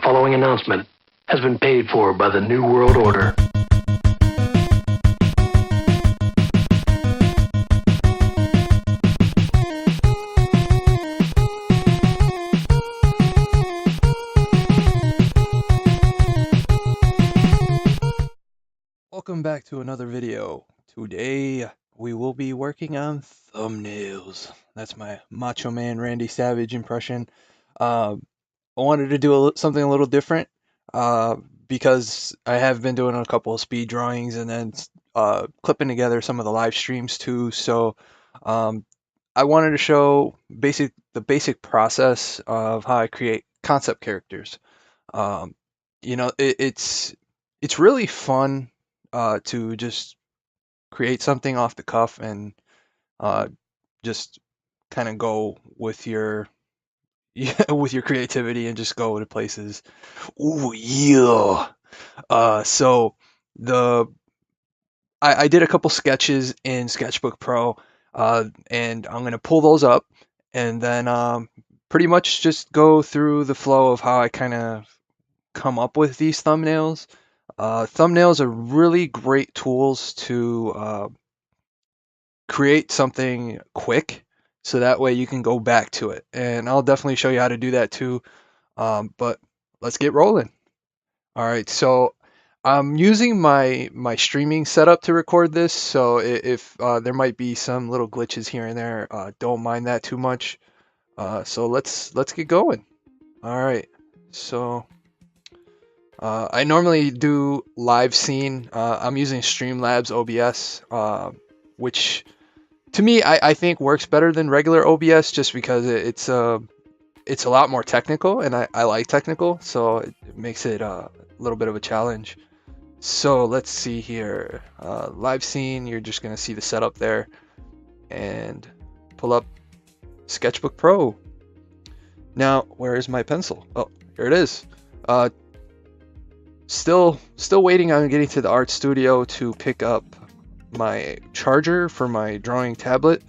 following announcement has been paid for by the New World Order. Welcome back to another video. Today we will be working on thumbnails. That's my Macho Man Randy Savage impression. I wanted to do something a little different because I have been doing a couple of speed drawings and then clipping together some of the live streams too. So I wanted to show the basic process of how I create concept characters. It's really fun to just create something off the cuff and just kind of go with your with your creativity and just go to places. Ooh, yeah. So the I did a couple sketches in Sketchbook Pro, and I'm gonna pull those up and then pretty much just go through the flow of how I kind of come up with these thumbnails. Thumbnails are really great tools to create something quick, so that way you can go back to it. And I'll definitely show you how to do that too. But let's get rolling. All right, so I'm using my streaming setup to record this, so if there might be some little glitches here and there, don't mind that too much. So let's get going. All right, so. I normally do live scene. I'm using Streamlabs OBS, which to me I think works better than regular OBS just because it's a lot more technical, and I like technical, so it makes it a little bit of a challenge. So let's see here. Live scene, you're just gonna see the setup there, and pull up Sketchbook Pro. Now, where is my pencil? Oh, here it is. Still waiting on getting to the art studio to pick up my charger for my drawing tablet,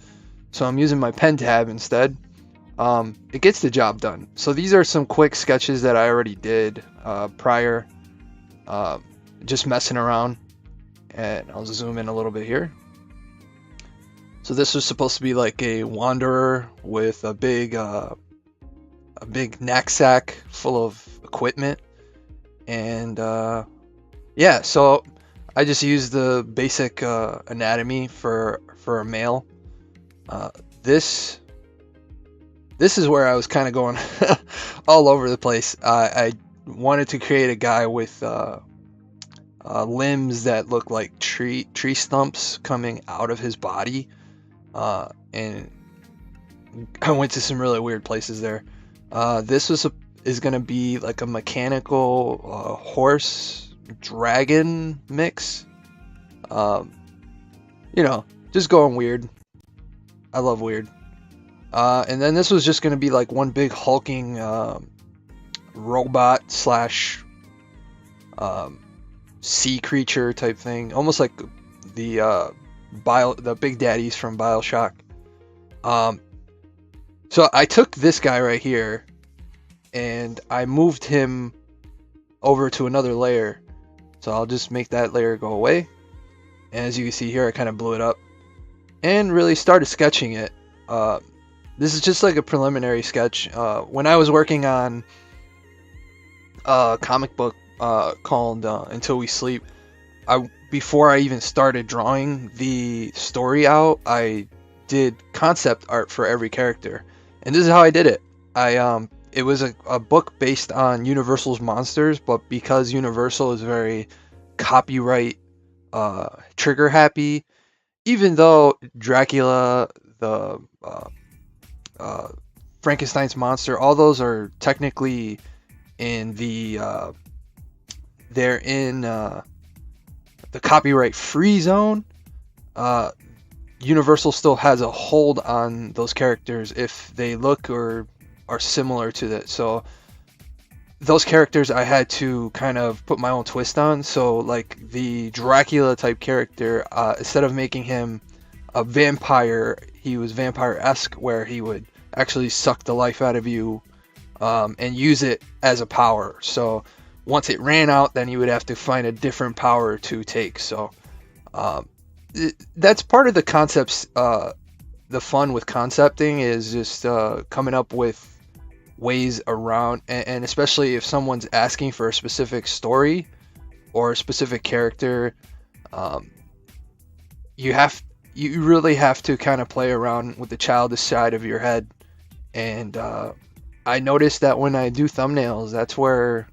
so I'm using my pen tab instead. It gets the job done. So these are some quick sketches that I already did prior, just messing around, and I'll zoom in a little bit here. So this was supposed to be like a wanderer with a big knapsack full of equipment. And yeah, so I just used the basic anatomy for a male. This is where I was kind of going all over the place. I wanted to create a guy with limbs that look like tree stumps coming out of his body, and I went to some really weird places there. This is going to be like a mechanical horse dragon mix. Just going weird. I love weird. And then this was just going to be like one big hulking robot slash sea creature type thing, almost like the big daddies from BioShock. So I took this guy right here and I moved him over to another layer. So I'll just make that layer go away. And as you can see here, I kind of blew it up and really started sketching it. This is just like a preliminary sketch. When I was working on a comic book called Until We Sleep, before I even started drawing the story out, I did concept art for every character. And this is how I did it. It was a book based on Universal's monsters, but because Universal is very copyright trigger happy, even though Dracula, the Frankenstein's monster, all those are technically in the they're in the copyright free zone, Universal still has a hold on those characters if they look or are similar to that. So those characters I had to kind of put my own twist on. So like the Dracula type character, instead of making him a vampire, he was vampire-esque, where he would actually suck the life out of you and use it as a power. So once it ran out, then you would have to find a different power to take. So um, that's part of the concepts. The fun with concepting is just coming up with ways around, and especially if someone's asking for a specific story or a specific character, um, you have you really have to kind of play around with the childish side of your head. And I noticed that when I do thumbnails, that's where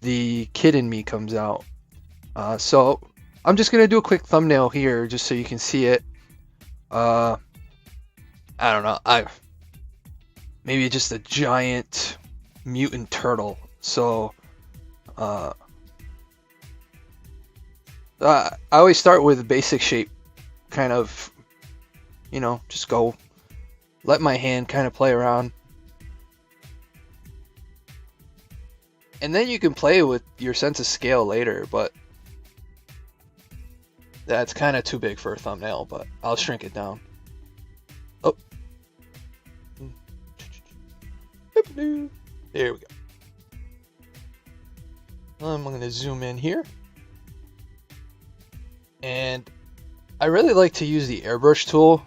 the kid in me comes out. So I'm just gonna do a quick thumbnail here just so you can see it. Uh, I don't know. Maybe just a giant mutant turtle. So uh, I always start with a basic shape, kind of, just go let my hand kind of play around. And then you can play with your sense of scale later, but that's kind of too big for a thumbnail, but I'll shrink it down. Oh. There we go. I'm going to zoom in here. And I really like to use the airbrush tool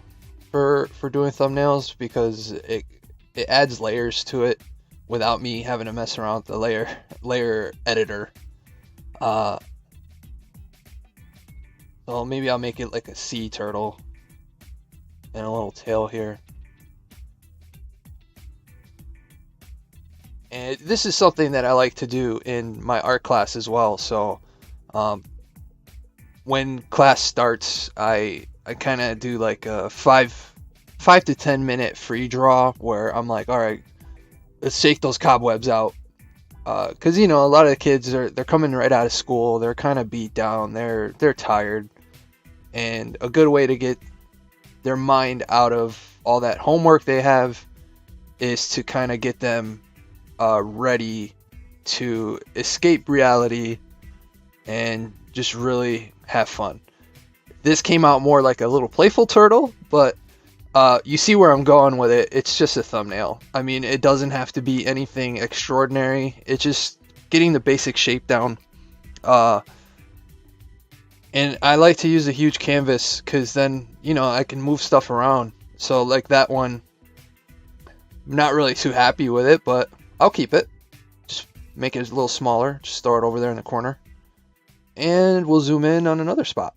for doing thumbnails because it adds layers to it without me having to mess around with the layer editor. So maybe I'll make it like a sea turtle and a little tail here. And this is something that I like to do in my art class as well. So when class starts, I kind of do like a 5 to 10 minute free draw where I'm like, all right, let's shake those cobwebs out. Because a lot of the kids they're coming right out of school, they're kind of beat down, they're tired, and a good way to get their mind out of all that homework they have is to kind of get them ready to escape reality and just really have fun. This came out more like a little playful turtle, but you see where I'm going with it. It's just a thumbnail. I mean, it doesn't have to be anything extraordinary. It's just getting the basic shape down. And I like to use a huge canvas because then, I can move stuff around. So like that one, I'm not really too happy with it, but I'll keep it. Just make it a little smaller. Just throw it over there in the corner. And we'll zoom in on another spot.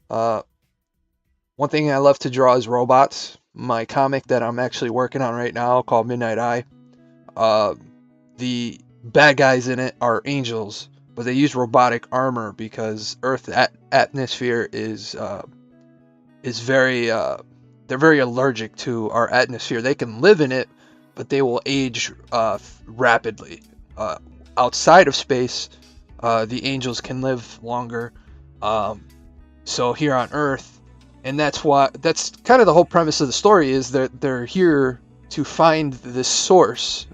One thing I love to draw is robots. My comic that I'm actually working on right now called Midnight Eye. The bad guys in it are angels, but they use robotic armor because Earth's atmosphere is very they're very allergic to our atmosphere. They can live in it, but they will age rapidly. Outside of space, the angels can live longer. So here on Earth, and that's kind of the whole premise of the story is that they're here to find this source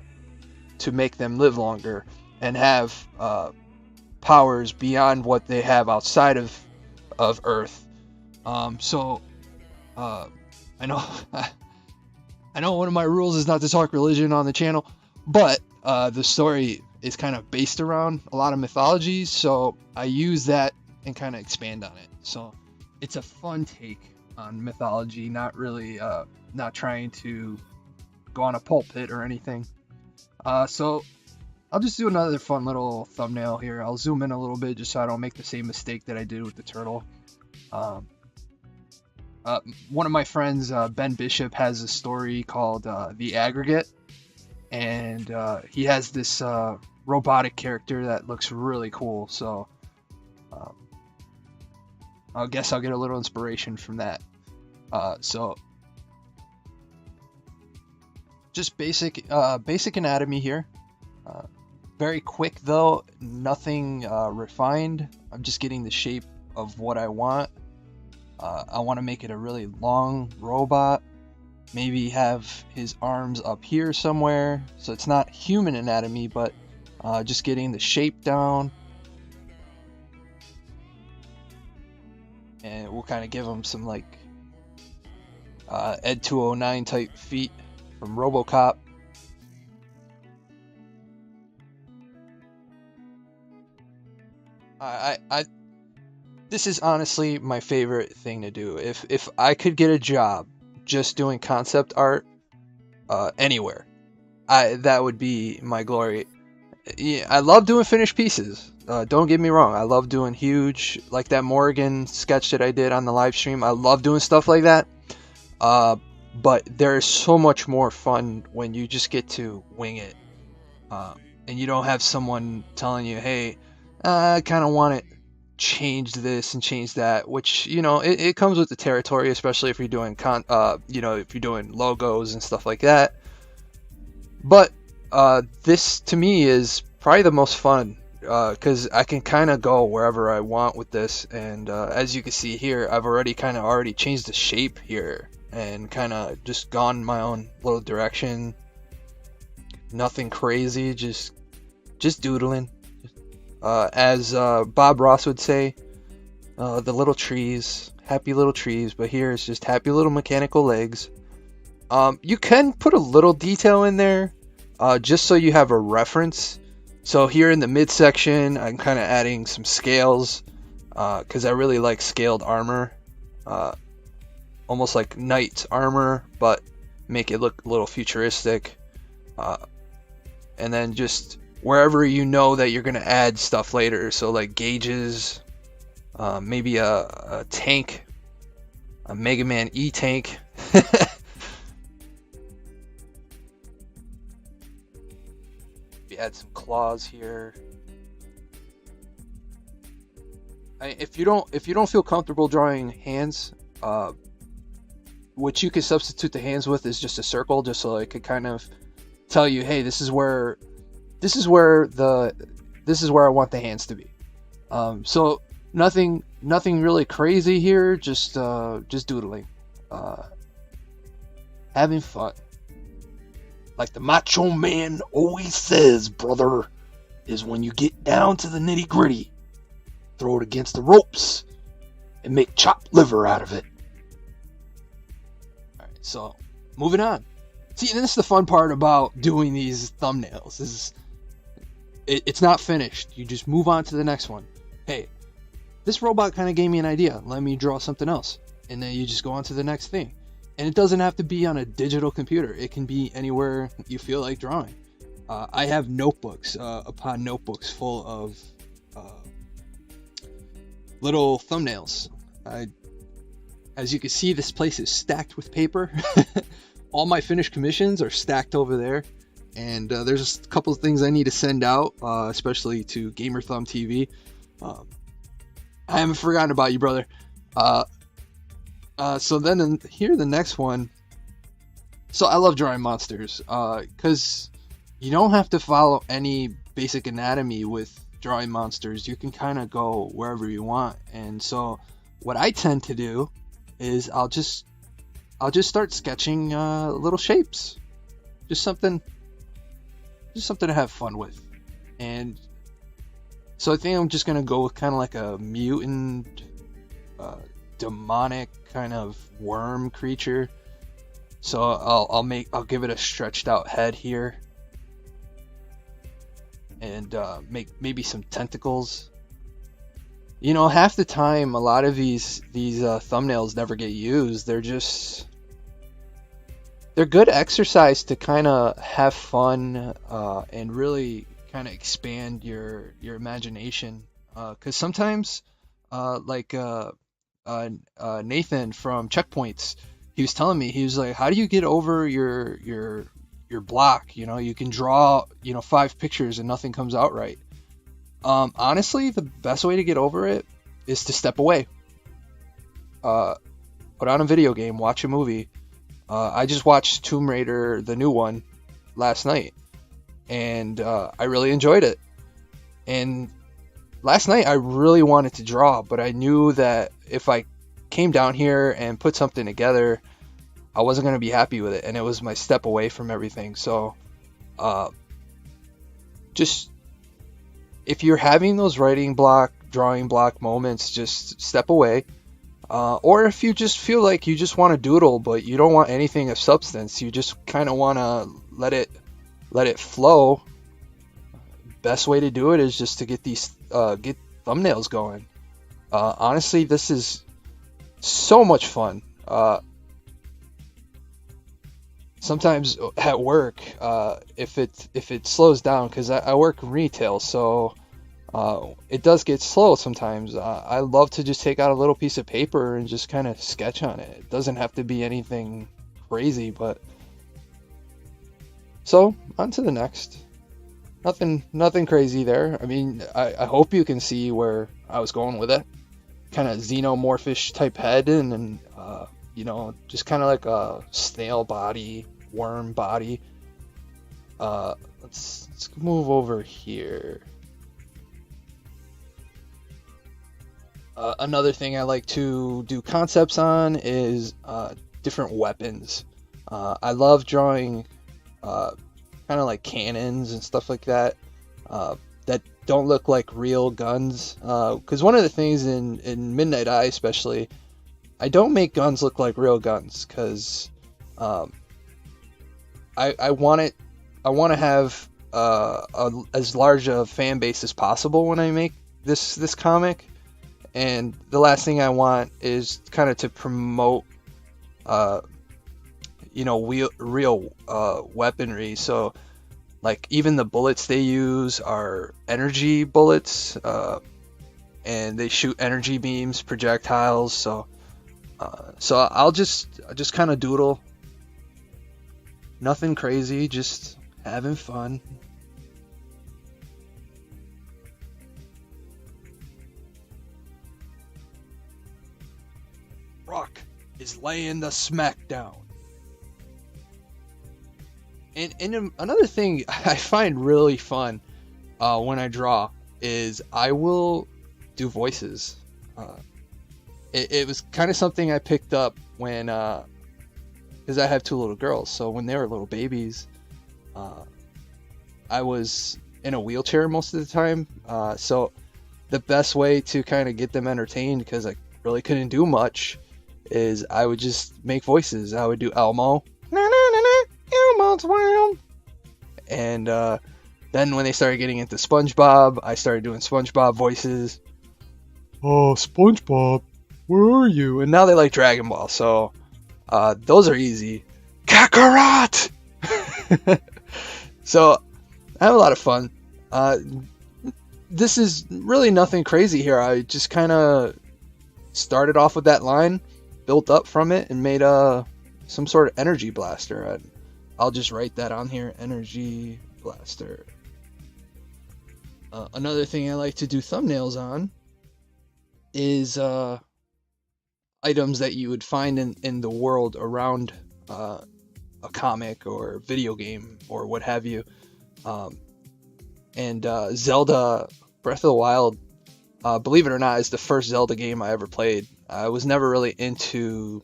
to make them live longer and have powers beyond what they have outside of Earth. So I know I know one of my rules is not to talk religion on the channel, but the story is kind of based around a lot of mythologies, so I use that and kind of expand on it. So it's a fun take on mythology, not really not trying to go on a pulpit or anything. So I'll just do another fun little thumbnail here. I'll zoom in a little bit just so I don't make the same mistake that I did with the turtle. One of my friends, Ben Bishop, has a story called The Aggregate, and he has this robotic character that looks really cool. So I guess I'll get a little inspiration from that. So just basic anatomy here. Very quick though, nothing refined. I'm just getting the shape of what I want. I want to make it a really long robot. Maybe have his arms up here somewhere. So it's not human anatomy, but just getting the shape down. And we'll kind of give him some like Ed 209 type feet from RoboCop. I this is honestly my favorite thing to do. If I could get a job just doing concept art anywhere, that would be my glory. Yeah, I love doing finished pieces. Don't get me wrong. I love doing huge, like that Morgan sketch that I did on the live stream. I love doing stuff like that. Uh, but there's so much more fun when you just get to wing it, uh, and you don't have someone telling you, "Hey, I kind of want it change this and change that," which it comes with the territory, especially if you're doing if you're doing logos and stuff like that. But this to me is probably the most fun because I can kind of go wherever I want with this, and as you can see here, I've already changed the shape here and kind of just gone my own little direction. Nothing crazy, just doodling. As Bob Ross would say, the little trees, happy little trees, but here it's just happy little mechanical legs. You can put a little detail in there, just so you have a reference. So here in the midsection, I'm kind of adding some scales, because I really like scaled armor, almost like knight armor, but make it look a little futuristic. And then just wherever you know that you're gonna add stuff later, so like gauges, maybe a tank, a Mega Man E tank. Add some claws here. If you don't feel comfortable drawing hands, what you can substitute the hands with is just a circle, just so I could kind of tell you, hey, this is where I want the hands to be. So nothing really crazy here, just doodling, having fun. Like the Macho Man always says, brother, is when you get down to the nitty gritty, throw it against the ropes and make chopped liver out of it. Alright, so moving on. See, this is the fun part about doing these thumbnails, is it's not finished. You just move on to the next one. Hey, this robot kind of gave me an idea. Let me draw something else. And then you just go on to the next thing. And it doesn't have to be on a digital computer. It can be anywhere you feel like drawing. I have notebooks upon notebooks full of little thumbnails. As you can see, this place is stacked with paper. All my finished commissions are stacked over there. And there's a couple of things I need to send out, especially to Gamer Thumb TV. I haven't forgotten about you, brother. So then here, the next one. So I love drawing monsters, because you don't have to follow any basic anatomy with drawing monsters. You can kind of go wherever you want. And so what I tend to do is I'll just start sketching little shapes, just something to have fun with. And so I think I'm just gonna go with kind of like a mutant, demonic kind of worm creature. So I'll give it a stretched out head here, and make maybe some tentacles. Half the time, a lot of these thumbnails never get used. They're good exercise to kind of have fun, and really kind of expand your imagination. Because sometimes, like Nathan from Checkpoints, he was telling me, he was like, how do you get over your block? You can draw 5 pictures and nothing comes out right. Honestly, the best way to get over it is to step away, put on a video game, watch a movie. I just watched Tomb Raider, the new one, last night, and I really enjoyed it. And last night I really wanted to draw, but I knew that if I came down here and put something together, I wasn't going to be happy with it, and it was my step away from everything. So just, if you're having those writing block, drawing block moments, just step away. Or if you just feel like you just want to doodle, but you don't want anything of substance, you just kind of want to let it flow. Best way to do it is just to get thumbnails going. Honestly, this is so much fun. Sometimes at work, if it slows down, because I work retail, so it does get slow sometimes. I love to just take out a little piece of paper and just kind of sketch on it. It doesn't have to be anything crazy, but so on to the next. Nothing crazy there. I mean, I hope you can see where I was going with it. Kind of xenomorphish type head, and just kind of like a snail body, worm body. Let's move over here. Another thing I like to do concepts on is different weapons. I love drawing kind of like cannons and stuff like that that don't look like real guns. Because one of the things in Midnight Eye especially, I don't make guns look like real guns because I want to have as large a fan base as possible when I make this comic. And the last thing I want is kind of to promote, real weaponry. So, like, even the bullets they use are energy bullets, and they shoot energy beams, projectiles. So I'll just kind of doodle. Nothing crazy, just having fun. Rock is laying the smackdown. And another thing I find really fun when I draw is I will do voices. It was kind of something I picked up when, because I have two little girls, so when they were little babies, I was in a wheelchair most of the time. So the best way to kind of get them entertained, because I really couldn't do much, is I would just make voices. I would do Elmo. Elmo's wild. And then when they started getting into SpongeBob, I started doing SpongeBob voices. Oh, SpongeBob, where are you? And now they like Dragon Ball, so those are easy. Kakarot! So I have a lot of fun. This is really nothing crazy here. I just kind of started off with that line, built up from it, and made some sort of energy blaster. I'll just write that on here, energy blaster. Another thing I like to do thumbnails on is items that you would find in the world around a comic or video game or what have you. And Zelda Breath of the Wild, believe it or not, is the first Zelda game I ever played. I was never really into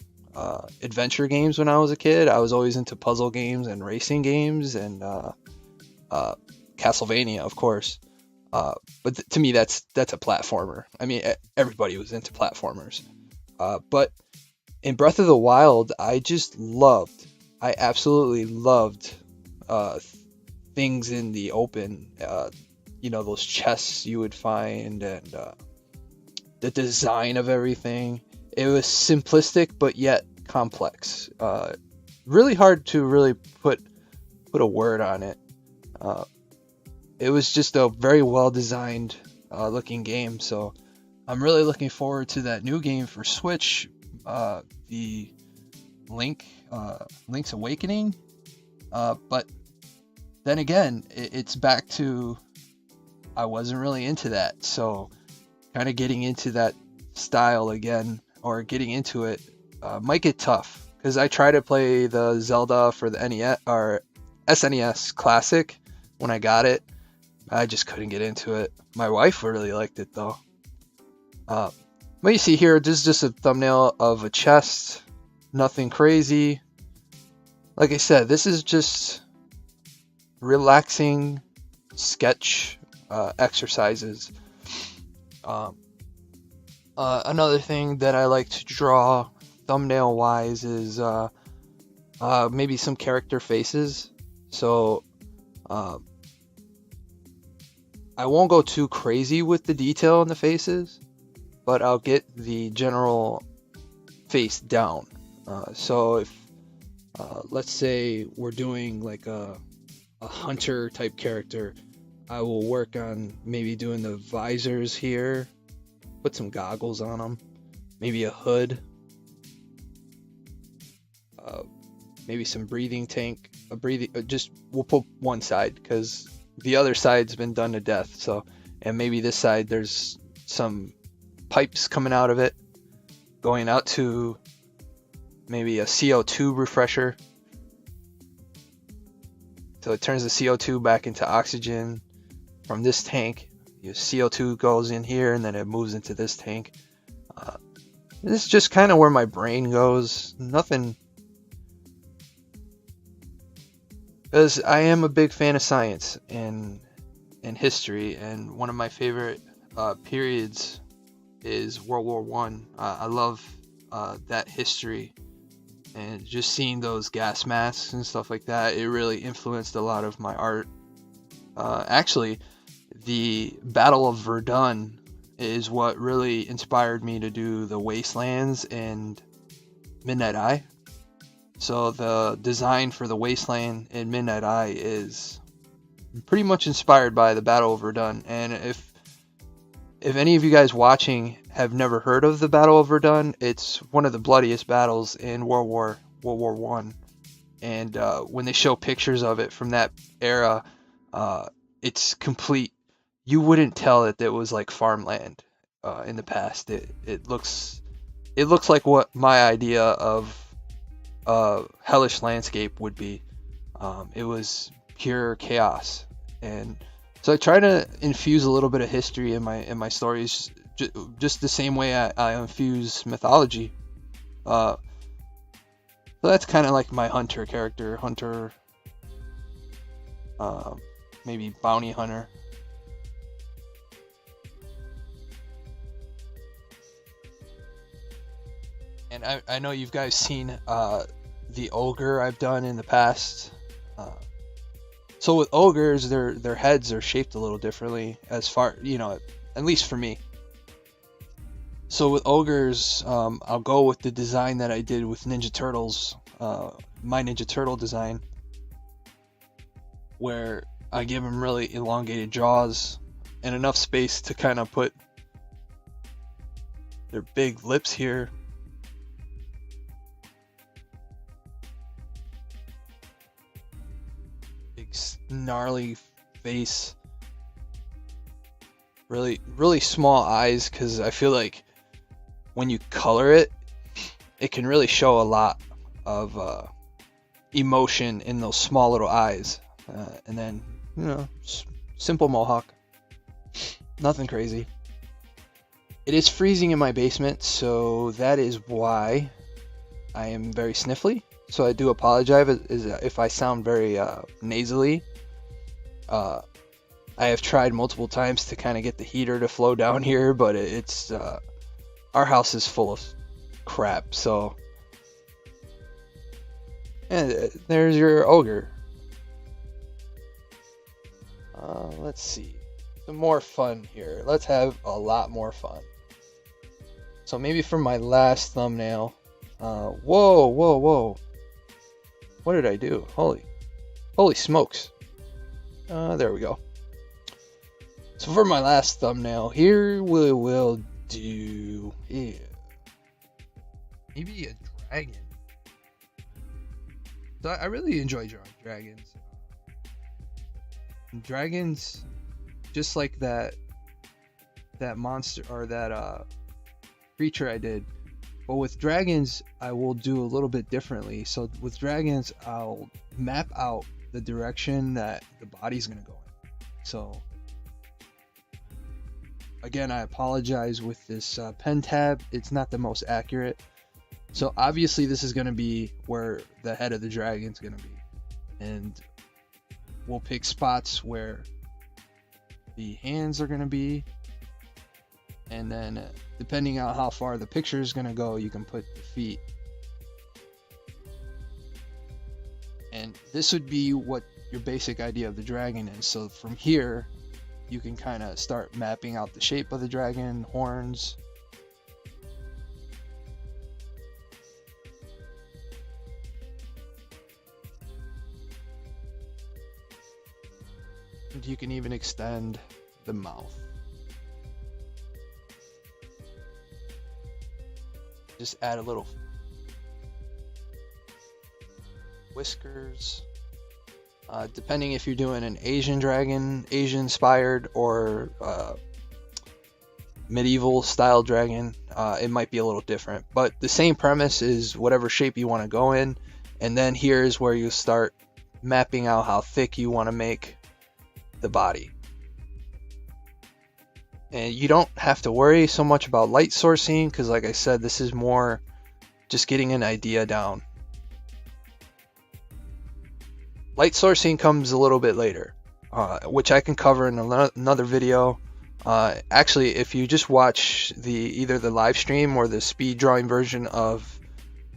adventure games when I was a kid. I was always into puzzle games and racing games and Castlevania, of course. But to me, that's a platformer. I mean, everybody was into platformers. But in Breath of the Wild, I absolutely loved things in the open. Those chests you would find, and the design of everything. It was simplistic, but yet complex. Really hard to really put a word on it. It was just a very well designed looking game. So I'm really looking forward to that new game for Switch, the Link's Awakening. But then again, it's back to I wasn't really into that. So kind of getting into that style again, or getting into it, might get tough, because I tried to play the Zelda for the NES or SNES Classic when I got it. I just couldn't get into it. My wife really liked it though. What you see here, this is just a thumbnail of a chest. Nothing crazy. Like I said, this is just relaxing sketch exercises. Another thing that I like to draw thumbnail wise is maybe some character faces. So I won't go too crazy with the detail in the faces, but I'll get the general face down. So if let's say we're doing like a hunter type character, I will work on maybe doing the visors here, put some goggles on them, maybe a hood, maybe some breathing tank, just we'll put one side because the other side's been done to death. So, and maybe this side there's some pipes coming out of it, going out to maybe a CO2 refresher. So it turns the CO2 back into oxygen from this tank. Your CO2 goes in here and then it moves into this tank. This is just kind of where my brain goes. Nothing. Because I am a big fan of science and history, and one of my favorite periods is World War One. I love that history, and just seeing those gas masks and stuff like that, it really influenced a lot of my art. Actually, the Battle of Verdun is what really inspired me to do the Wastelands and Midnight Eye. So the design for the Wasteland and Midnight Eye is pretty much inspired by the Battle of Verdun. And if any of you guys watching have never heard of the Battle of Verdun, it's one of the bloodiest battles in World War One. And when they show pictures of it from that era, it's complete. You wouldn't tell that it was like farmland in the past. It looks like what my idea of hellish landscape would be. It was pure chaos, and so I try to infuse a little bit of history in my stories, just the same way I infuse mythology. So that's kind of like my hunter character, maybe bounty hunter. And I know you guys seen the ogre I've done in the past. So with ogres, their heads are shaped a little differently, as far, at least for me. So with ogres, I'll go with the design that I did with Ninja Turtles, my Ninja Turtle design, where I give them really elongated jaws and enough space to kind of put their big lips here. Gnarly face, really small eyes, because I feel like when you color it, it can really show a lot of emotion in those small little eyes. And then, simple mohawk, nothing crazy. It is freezing in my basement, so that is why I am very sniffly. So I do apologize if I sound very nasally. I have tried multiple times to kind of get the heater to flow down here, but it's our house is full of crap. So, and there's your ogre. Let's see, some more fun here. Let's have a lot more fun. So maybe for my last thumbnail. Whoa! What did I do? Holy smokes! There we go. So for my last thumbnail, here we will do maybe a dragon. So I really enjoy drawing dragons. Dragons, just like that monster or that creature I did. But with dragons, I will do a little bit differently. So with dragons, I'll map out the direction that the body's going to go in. So again, I apologize with this pen tab. It's not the most accurate. So obviously this is going to be where the head of the dragon's going to be. And we'll pick spots where the hands are going to be. And then depending on how far the picture is going to go, you can put the feet. And this would be what your basic idea of the dragon is. So from here, you can kind of start mapping out the shape of the dragon, horns. And you can even extend the mouth. Just add a little whiskers. Depending if you're doing an Asian dragon, Asian inspired, or medieval style dragon, it might be a little different. But the same premise is whatever shape you want to go in. And then here's where you start mapping out how thick you want to make the body. And you don't have to worry so much about light sourcing, because like I said, this is more just getting an idea down. Light sourcing comes a little bit later, which I can cover in another video. Actually, if you just watch either the live stream or the speed drawing version of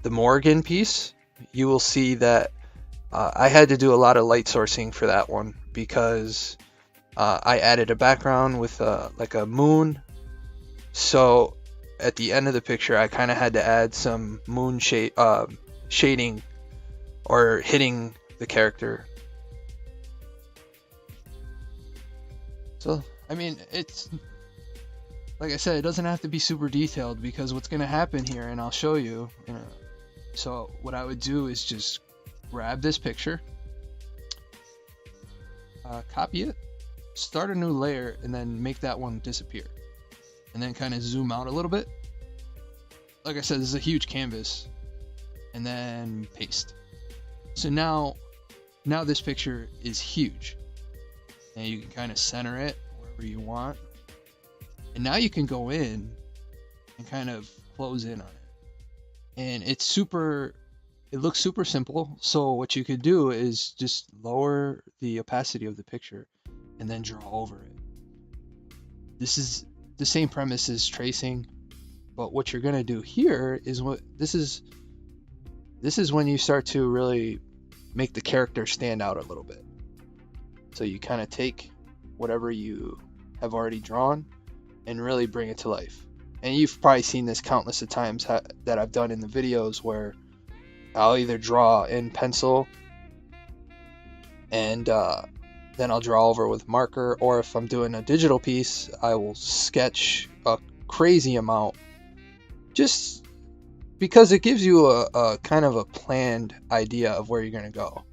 the Morgan piece, you will see that I had to do a lot of light sourcing for that one, because I added a background with like a moon. So at the end of the picture, I kind of had to add some moon shading or hitting the character. So, I mean, it's like I said, it doesn't have to be super detailed, because what's going to happen here, and I'll show you. So what I would do is just grab this picture, copy it, start a new layer, and then make that one disappear, and then kind of zoom out a little bit. Like I said, this is a huge canvas, and then paste. So now this picture is huge, and you can kind of center it wherever you want, and now you can go in and kind of close in on it, and it looks super simple. So what you could do is just lower the opacity of the picture and then draw over it. This is the same premise as tracing, but what you're gonna do here is this is when you start to really make the character stand out a little bit. So you kind of take whatever you have already drawn and really bring it to life. And you've probably seen this countless of times that I've done in the videos, where I'll either draw in pencil and then I'll draw over with marker, or if I'm doing a digital piece, I will sketch a crazy amount, just because it gives you a kind of a planned idea of where you're going to go.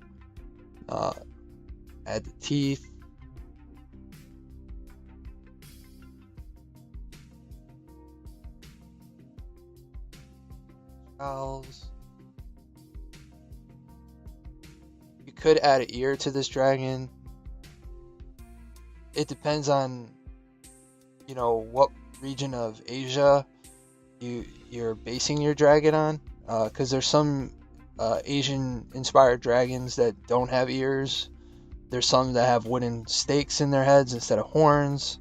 Add the teeth. Skulls. You could add an ear to this dragon. It depends on, what region of Asia you're basing your dragon on, because there's some Asian inspired dragons that don't have ears. There's some that have wooden stakes in their heads instead of horns,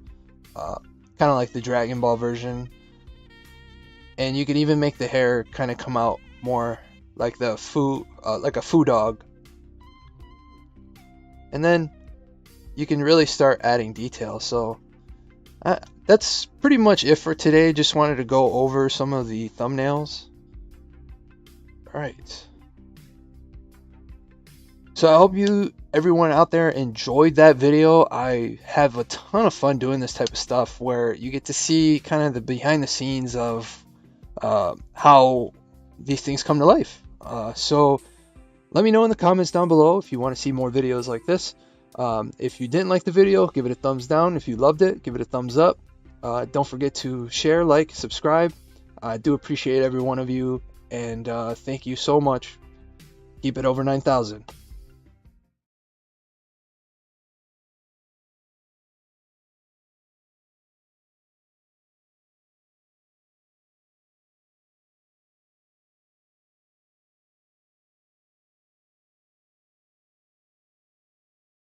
kind of like the Dragon Ball version. And you can even make the hair kind of come out more like like a foo dog. And then you can really start adding detail. So that's pretty much it for today. Just wanted to go over some of the thumbnails. Alright. So I hope everyone out there enjoyed that video. I have a ton of fun doing this type of stuff, where you get to see kind of the behind the scenes of how these things come to life. So let me know in the comments down below if you want to see more videos like this. If you didn't like the video, give it a thumbs down. If you loved it, give it a thumbs up. Don't forget to share, like, subscribe. I do appreciate every one of you, and thank you so much. Keep it over 9,000.